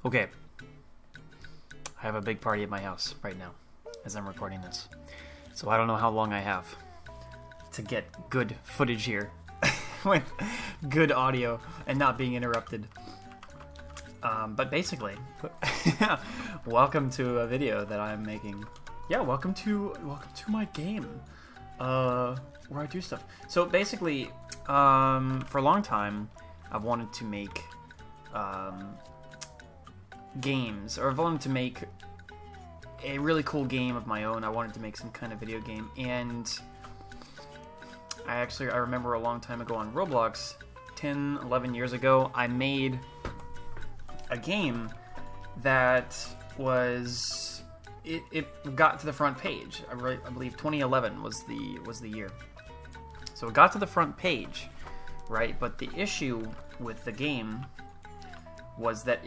Okay, I have a big party at my house right now as I'm recording this. So I don't know how long I have to get good footage here with good audio and not being interrupted. But basically, welcome to a video that I'm making. Yeah, welcome to my game where I do stuff. So basically, for a long time, I've wanted to make games, or I've wanted to make a really cool game of my own. I wanted to make some kind of video game, and I remember a long time ago on Roblox, 10, 11 years ago, I made a game that was, it got to the front page. I believe 2011 was the year. So it got to the front page, right? But the issue with the game was that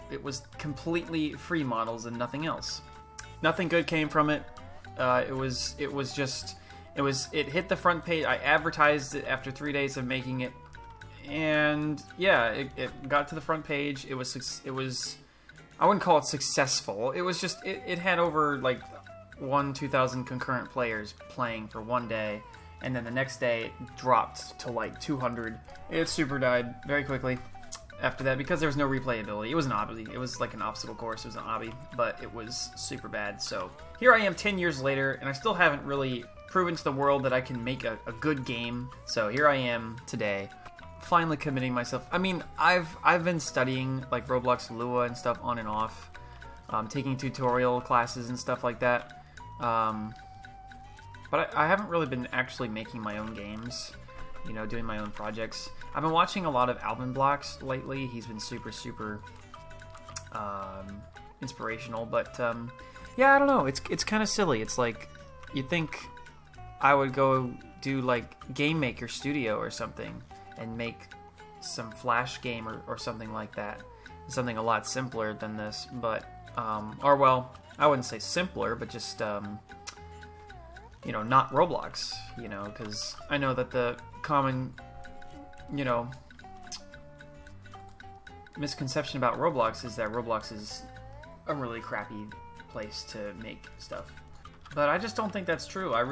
it was completely free models and nothing else. Nothing good came from it. It hit the front page. I advertised it after 3 days of making it, and yeah, it got to the front page. It was I wouldn't call it successful. It was just it had over like 2,000 concurrent players playing for one day, and then the next day it dropped to like 200. It super died very quickly after that because there was no replayability. It was an obby. It was like an obstacle course. It was an obby, but it was super bad. So here I am 10 years later, and I still haven't really proven to the world that I can make a good game. So here I am today, finally committing myself. I mean, I've been studying like Roblox Lua and stuff on and off, taking tutorial classes and stuff like that. But I haven't really been actually making my own games, you know, doing my own projects. I've been watching a lot of ROBLOX lately. He's been super inspirational, but yeah, I don't know. It's kind of silly. It's like you'd think I would go do like Game Maker Studio or something and make some Flash game or something like that. Something a lot simpler than this, but or well, I wouldn't say simpler, but just you know, not Roblox, you know, because I know that the common, you know, misconception about Roblox is that Roblox is a really crappy place to make stuff. But I just don't think that's true. I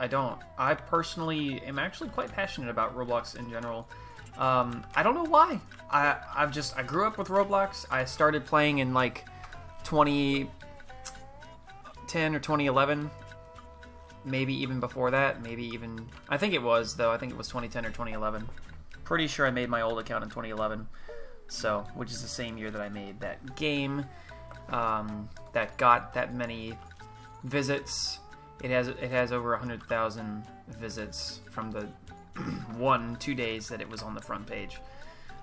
don't. I personally am actually quite passionate about Roblox in general. I don't know why. I grew up with Roblox. I started playing in like 2010 or 2011. Maybe even before that. I think it was 2010 or 2011. Pretty sure I made my old account in 2011. So, which is the same year that I made that game that got that many visits. It has over 100,000 visits from the 2 days that it was on the front page.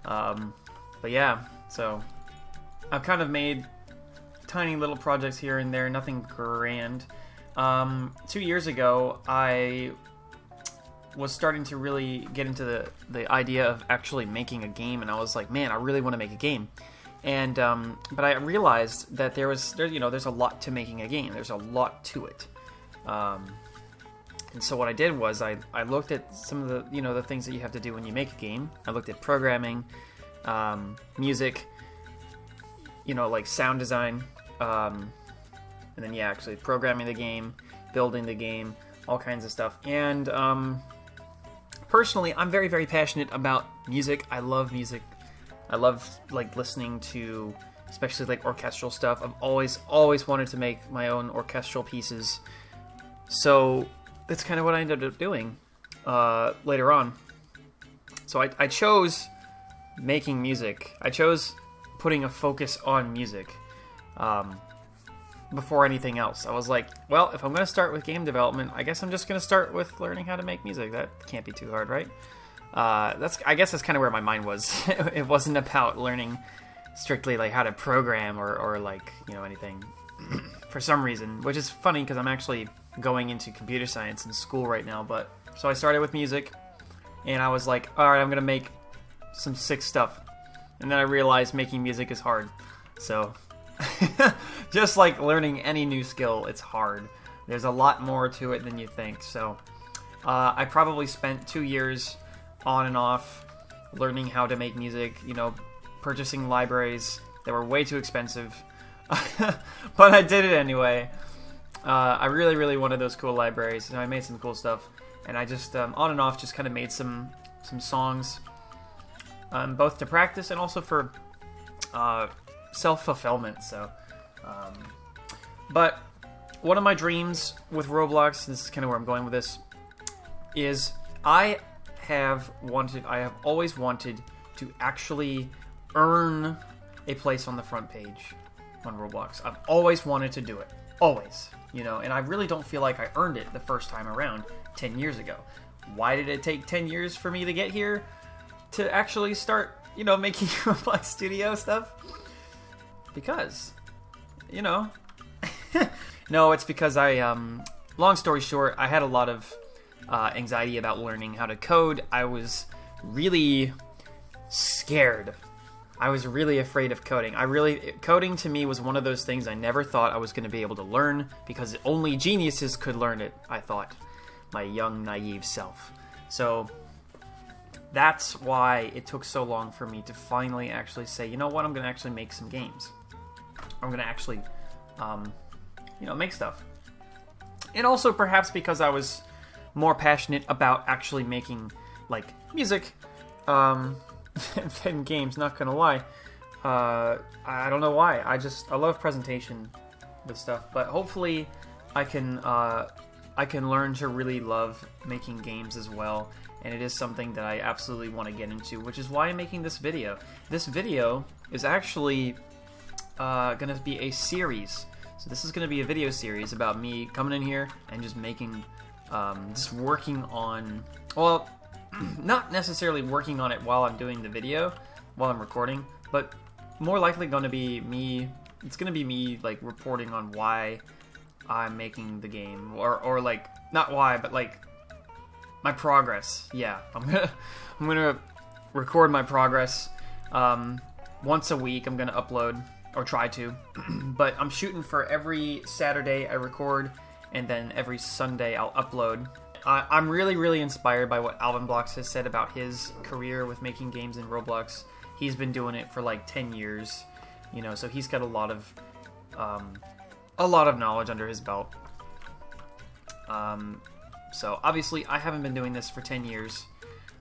But yeah, so I've kind of made tiny little projects here and there, nothing grand. 2 years ago, I was starting to really get into the idea of actually making a game, and I was like, man, I really want to make a game. And but I realized that there's a lot to making a game. There's a lot to it. And so what I did was I looked at some of the the things that you have to do when you make a game. I looked at programming, music, like sound design, and then actually programming the game, building the game, all kinds of stuff. And personally, I'm very, very passionate about music. I love music. I love like listening to, especially like orchestral stuff. I've always wanted to make my own orchestral pieces. So that's kind of what I ended up doing later on. So I chose making music. I chose putting a focus on music before anything else. I was like, well, if I'm going to start with game development, I guess I'm just going to start with learning how to make music. That can't be too hard, right? I guess that's kind of where my mind was. It wasn't about learning strictly like how to program or like anything for some reason, which is funny because I'm actually going into computer science in school right now. But so I started with music, and I was like, all right, I'm gonna make some sick stuff, and then I realized making music is hard. So just like learning any new skill, it's hard. There's a lot more to it than you think. So I probably spent 2 years on and off learning how to make music, purchasing libraries, They were way too expensive, but I did it anyway. I really, really wanted those cool libraries, and I made some cool stuff. And I just, on and off, just kind of made some songs, both to practice and also for self-fulfillment. So, but one of my dreams with Roblox, this is kind of where I'm going with this, is I have always wanted to actually earn a place on the front page on Roblox. I've always wanted to do it. Always. You know, and I really don't feel like I earned it the first time around 10 years ago. Why did it take 10 years for me to get here to actually start, you know, making Roblox Studio stuff? Because, you know, no, it's because long story short, I had a lot of anxiety about learning how to code. I was really scared. I was really afraid of coding. Coding to me was one of those things I never thought I was going to be able to learn, because only geniuses could learn it, I thought. My young, naive self. So that's why it took so long for me to finally actually say, you know what, I'm going to actually make some games. I'm going to actually, you know, make stuff. And also perhaps because I was more passionate about actually making, like, music, than games, not gonna lie. I don't know why. I love presentation with stuff, but hopefully I can learn to really love making games as well, and it is something that I absolutely want to get into, which is why I'm making this video. This video is actually gonna be a series. So this is gonna be a video series about me coming in here and just making, just working on, well, not necessarily working on it while I'm doing the video, while I'm recording, but more likely going to be me, it's going to be me, like, reporting on why I'm making the game, or like, not why, but, like, my progress. Yeah, I'm gonna record my progress, once a week. I'm gonna upload, or try to, but I'm shooting for every Saturday I record, and then every Sunday I'll upload. I'm really, really inspired by what ROBLOX has said about his career with making games in Roblox. He's been doing it for like 10 years, you know, so he's got a lot of knowledge under his belt. So obviously I haven't been doing this for 10 years.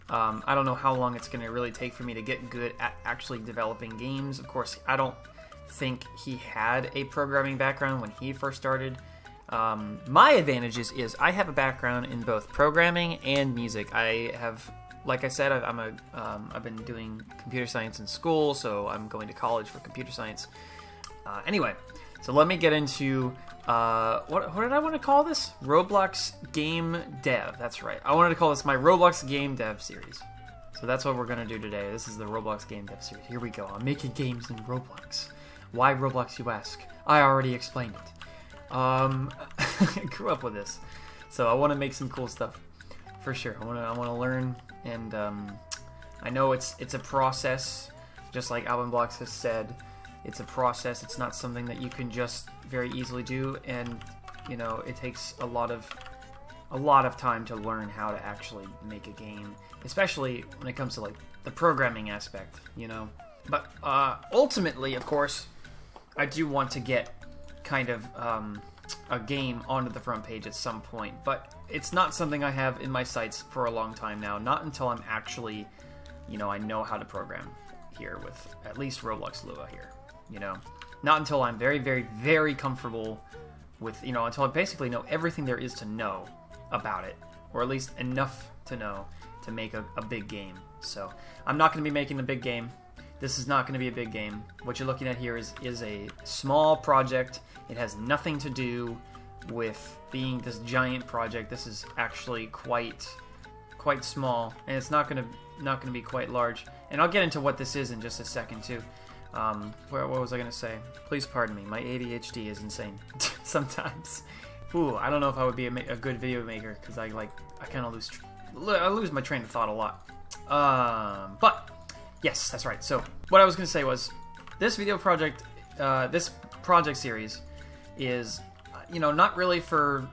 I don't know how long it's going to really take for me to get good at actually developing games. Of course, I don't think he had a programming background when he first started. My advantages is I have a background in both programming and music. I have, like I said, I've been doing computer science in school, so I'm going to college for computer science. Anyway, so let me get into, what did I want to call this? Roblox Game Dev. That's right. I wanted to call this my Roblox Game Dev series. So that's what we're going to do today. This is the Roblox Game Dev series. Here we go. I'm making games in Roblox. Why Roblox, you ask? I already explained it. I grew up with this, so I want to make some cool stuff for sure. I want to learn, and I know it's a process, just like ROBLOX has said. It's a process. It's not something that you can just very easily do, and you know, it takes a lot of time to learn how to actually make a game, especially when it comes to like the programming aspect, you know. But ultimately, of course, I do want to get kind of a game onto the front page at some point, but it's not something I have in my sights for a long time now. Not until I'm actually, you know, I know how to program here with at least Roblox Lua here, you know. Not until I'm very, very, very comfortable with, you know, until I basically know everything there is to know about it, or at least enough to know to make a big game. So I'm not going to be making a big game. This is not going to be a big game. What you're looking at here is a small project. It has nothing to do with being this giant project. This is actually quite small, and it's not going to be quite large. And I'll get into what this is in just a second too. What was I going to say? Please pardon me. My ADHD is insane sometimes. Ooh, I don't know if I would be a good video maker, because I kind of lose my train of thought a lot. But yes, that's right. So what I was going to say was, this video project, this project series is, you know, not really for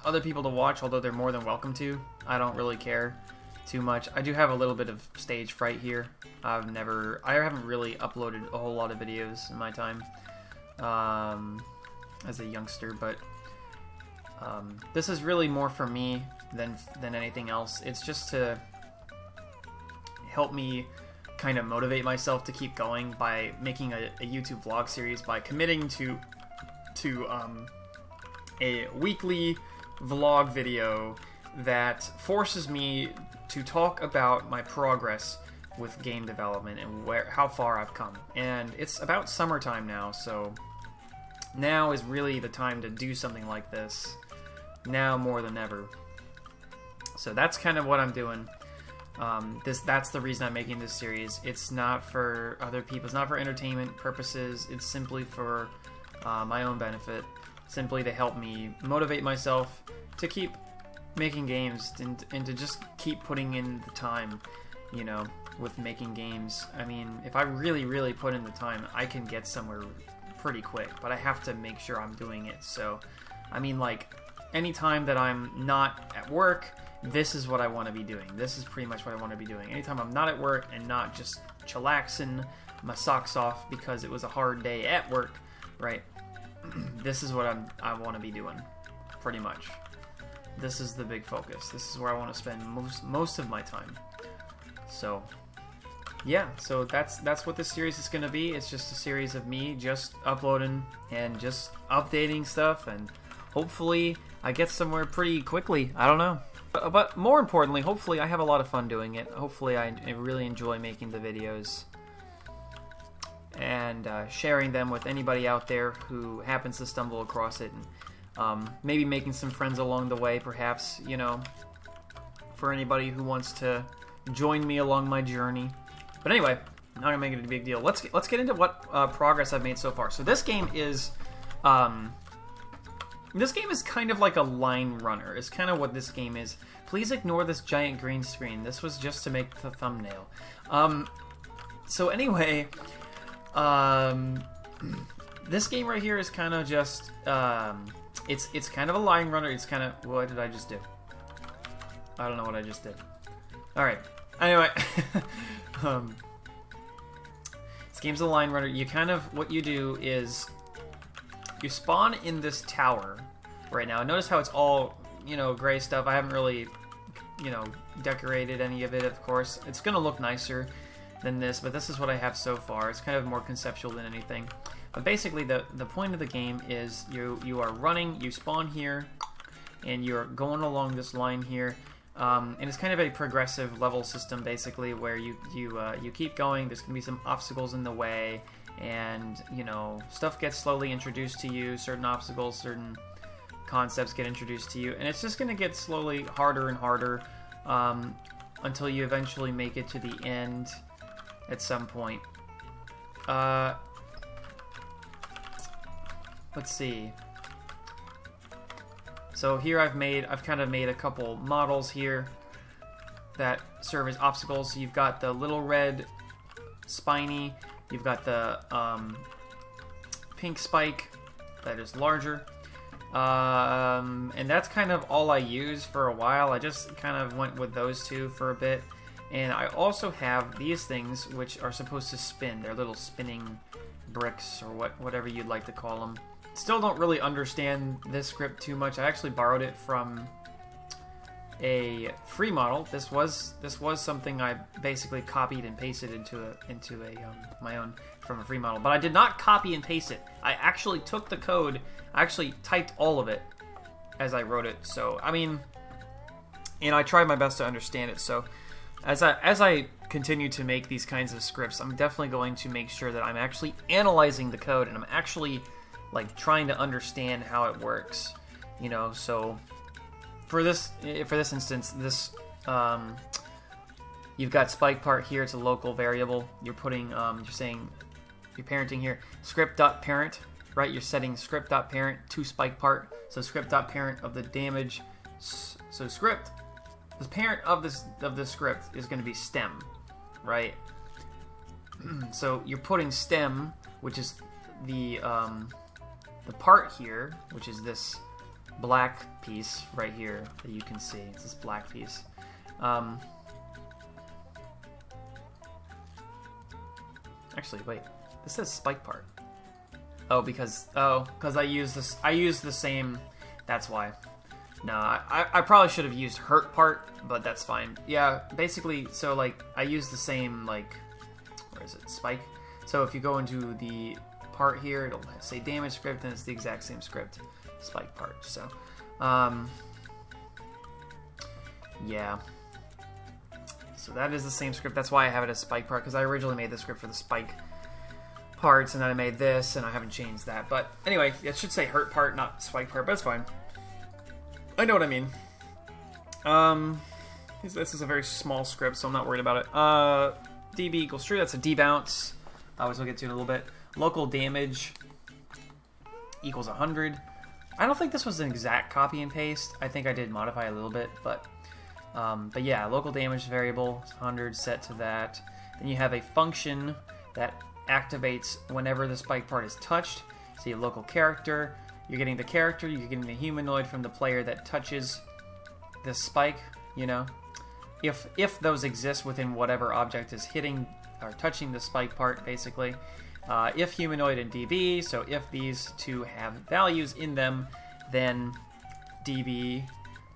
other people to watch, although they're more than welcome to. I don't really care too much. I do have a little bit of stage fright here. I haven't really uploaded a whole lot of videos in my time as a youngster, but this is really more for me than anything else. It's just to help me kind of motivate myself to keep going by making a YouTube vlog series, by committing to a weekly vlog video that forces me to talk about my progress with game development and how far I've come. And it's about summertime now, so now is really the time to do something like this, now more than ever. So that's kind of what I'm doing. That's the reason I'm making this series. It's not for other people. It's not for entertainment purposes. It's simply for my own benefit. Simply to help me motivate myself to keep making games and to just keep putting in the time, you know, with making games. I mean, if I really, really put in the time, I can get somewhere pretty quick, but I have to make sure I'm doing it. So, I mean, like, anytime that I'm not at work, this is what I want to be doing. This is pretty much what I want to be doing. Anytime I'm not at work and not just chillaxing my socks off because it was a hard day at work, right? This is what I want to be doing, pretty much. This is the big focus. This is where I want to spend most of my time. So, yeah. So that's what this series is going to be. It's just a series of me just uploading and just updating stuff, and hopefully I get somewhere pretty quickly. I don't know. But more importantly, hopefully I have a lot of fun doing it. Hopefully I really enjoy making the videos and sharing them with anybody out there who happens to stumble across it, and maybe making some friends along the way, perhaps, you know, for anybody who wants to join me along my journey. But anyway, not gonna make it a big deal. Let's get into what progress I've made so far. So this game is kind of like a line runner. It's kind of what this game is. Please ignore this giant green screen. This was just to make the thumbnail. So anyway, this game right here is kind of just it's kind of a line runner. It's kind of, what did I just do? I don't know what I just did. All right. Anyway, this game's a line runner. You kind of, what you do is you spawn in this tower right now. Notice how it's all, you know, gray stuff. I haven't really, you know, decorated any of it, of course. It's going to look nicer than this, but this is what I have so far. It's kind of more conceptual than anything. But basically, the point of the game is you are running, you spawn here, and you're going along this line here. And it's kind of a progressive level system, basically, where you keep going. There's going to be some obstacles in the way, and, you know, stuff gets slowly introduced to you. Certain obstacles, certain concepts get introduced to you, and it's just going to get slowly harder and harder until you eventually make it to the end at some point. Let's see. So here I've kind of made a couple models here that serve as obstacles. So you've got the little red spiny, you've got the pink spike that is larger, and that's kind of all I use for a while. I just kind of went with those two for a bit. And I also have these things which are supposed to spin. They're little spinning bricks, or whatever you'd like to call them. Still don't really understand this script too much. I actually borrowed it from a free model. This was something I basically copied and pasted into my own from a free model. But I did not copy and paste it. I actually took the code. I actually typed all of it as I wrote it. So I mean, and I tried my best to understand it. So as I continue to make these kinds of scripts, I'm definitely going to make sure that I'm actually analyzing the code and I'm actually like trying to understand how it works, you know. So for this instance, this you've got spike part here. It's a local variable. You're putting you're saying you're parenting here script.parent, right? You're setting script.parent to spike part. So script.parent of the damage. So script, the parent of this script is going to be stem, right? So you're putting stem, which is the part here, which is this black piece right here that you can see. It's this black piece. Actually, wait. This says spike part. Oh, because I use this. I use the same. That's why. No, I probably should have used hurt part, but that's fine. Yeah, basically, so like I use the same like, where is it? Spike. So if you go into the part here, it'll say damage script, and it's the exact same script, spike part. So, yeah. So that is the same script. That's why I have it as spike part, because I originally made the script for the spike parts, and then I made this, and I haven't changed that. But anyway, it should say hurt part, not spike part, but it's fine. I know what I mean. This is a very small script, so I'm not worried about it. DB equals true. That's a debounce, which we'll get to in a little bit. Local damage equals 100. I don't think this was an exact copy and paste. I think I did modify a little bit, but yeah, local damage variable is 100 set to that. Then you have a function that activates whenever the spike part is touched. So you have local character. You're getting the character, you're getting the humanoid from the player that touches the spike, you know. If those exist within whatever object is hitting or touching the spike part, basically. If humanoid and DB, so if these two have values in them, then DB,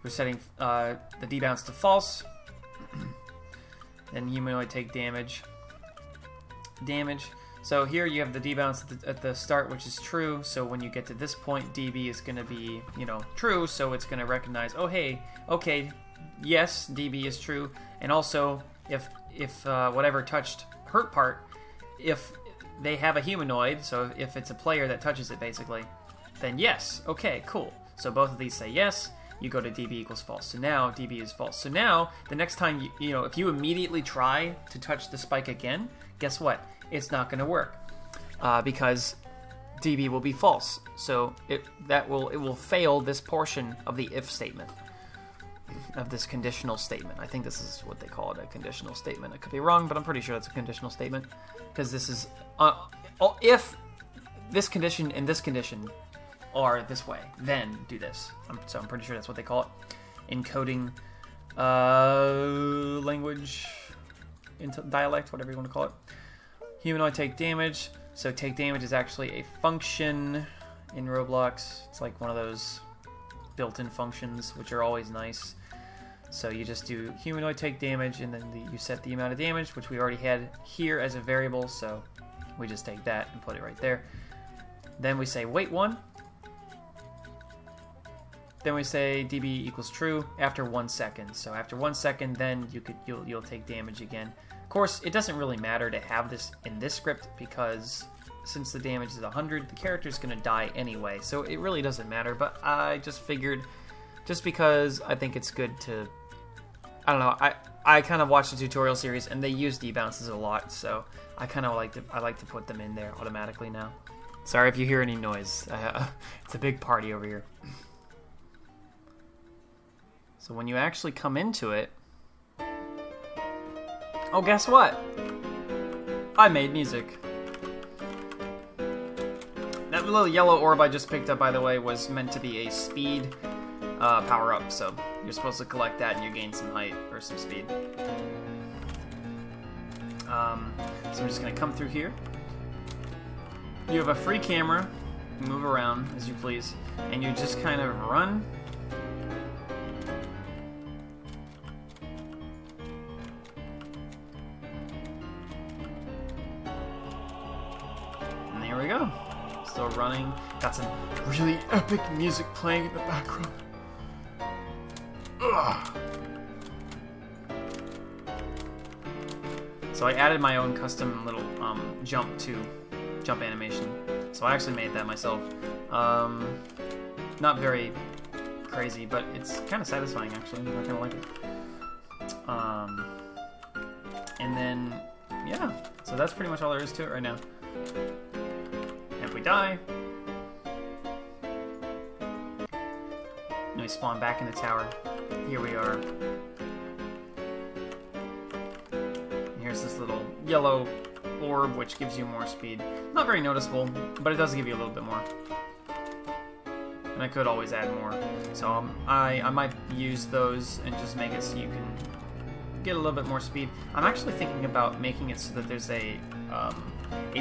we're setting the debounce to false. Then humanoid take damage. So here you have the debounce at the start, which is true. So when you get to this point, DB is going to be, you know, true. So it's going to recognize, oh hey, okay, yes, DB is true. And also, if whatever touched hurt part, if they have a humanoid, so if it's a player that touches it, basically, then yes, okay, cool. So both of these say yes. You go to DB equals false. So now DB is false. So now the next time you know, if you immediately try to touch the spike again, guess what? It's not going to work because DB will be false. So it will fail this portion of the if statement, of this conditional statement. I think this is what they call it, a conditional statement. I could be wrong, but I'm pretty sure it's a conditional statement because this is if this condition and this condition are this way, then do this. So I'm pretty sure that's what they call it. Encoding language into dialect, whatever you want to call it. Humanoid take damage. So take damage is actually a function in Roblox. It's like one of those built-in functions, which are always nice. So you just do humanoid take damage, and then you set the amount of damage, which we already had here as a variable. So we just take that and put it right there. Then we say wait 1. Then we say DB equals true after 1 second. So after 1 second, then you'll take damage again. Of course, it doesn't really matter to have this in this script because since the damage is 100, the character's going to die anyway. So it really doesn't matter. But I just figured, just because I think it's good to, I don't know. I kind of watched the tutorial series and they use debounces a lot, so I kind of like to put them in there automatically now. Sorry if you hear any noise. It's a big party over here. So when you actually come into it, oh, guess what? I made music. That little yellow orb I just picked up, by the way, was meant to be a speed power-up, so you're supposed to collect that and you gain some height or some speed. So I'm just going to come through here. You have a free camera, move around as you please, and you just kind of run. And there we go. Still running. Got some really epic music playing in the background. Ugh. So I added my own custom little jump animation. So I actually made that myself. Not very crazy, but it's kind of satisfying actually. I kind of like it. And then yeah, so that's pretty much all there is to it right now. And if we die, and we spawn back in the tower. Here we are. And here's this little yellow orb, which gives you more speed. Not very noticeable, but it does give you a little bit more. And I could always add more. So I might use those and just make it so you can get a little bit more speed. I'm actually thinking about making it so that there's a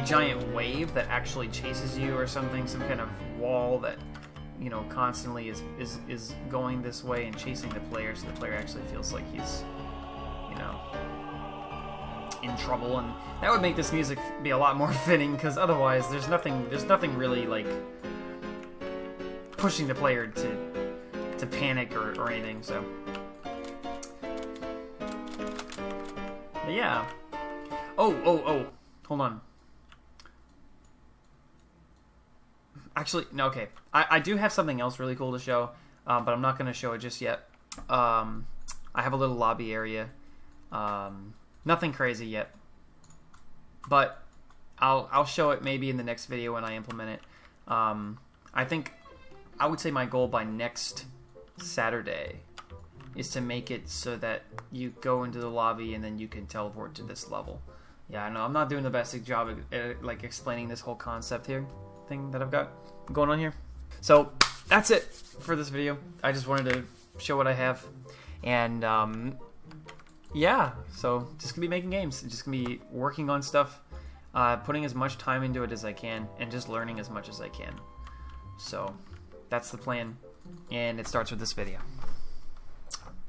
giant wave that actually chases you or something, some kind of wall that, you know, constantly is going this way and chasing the player, so the player actually feels like he's, you know, in trouble. And that would make this music be a lot more fitting, because otherwise there's nothing really like pushing the player to panic or anything. So but yeah. Oh, hold on. Actually, no, okay. I do have something else really cool to show, but I'm not going to show it just yet. I have a little lobby area. Nothing crazy yet, but I'll show it maybe in the next video when I implement it. I would say my goal by next Saturday is to make it so that you go into the lobby and then you can teleport to this level. Yeah, I know I'm not doing the best job at like explaining this whole concept here thing that I've got going on here. So that's it for this video. I just wanted to show what I have, and yeah, so just gonna be making games, just gonna be working on stuff, putting as much time into it as I can, and just learning as much as I can. So that's the plan, and it starts with this video.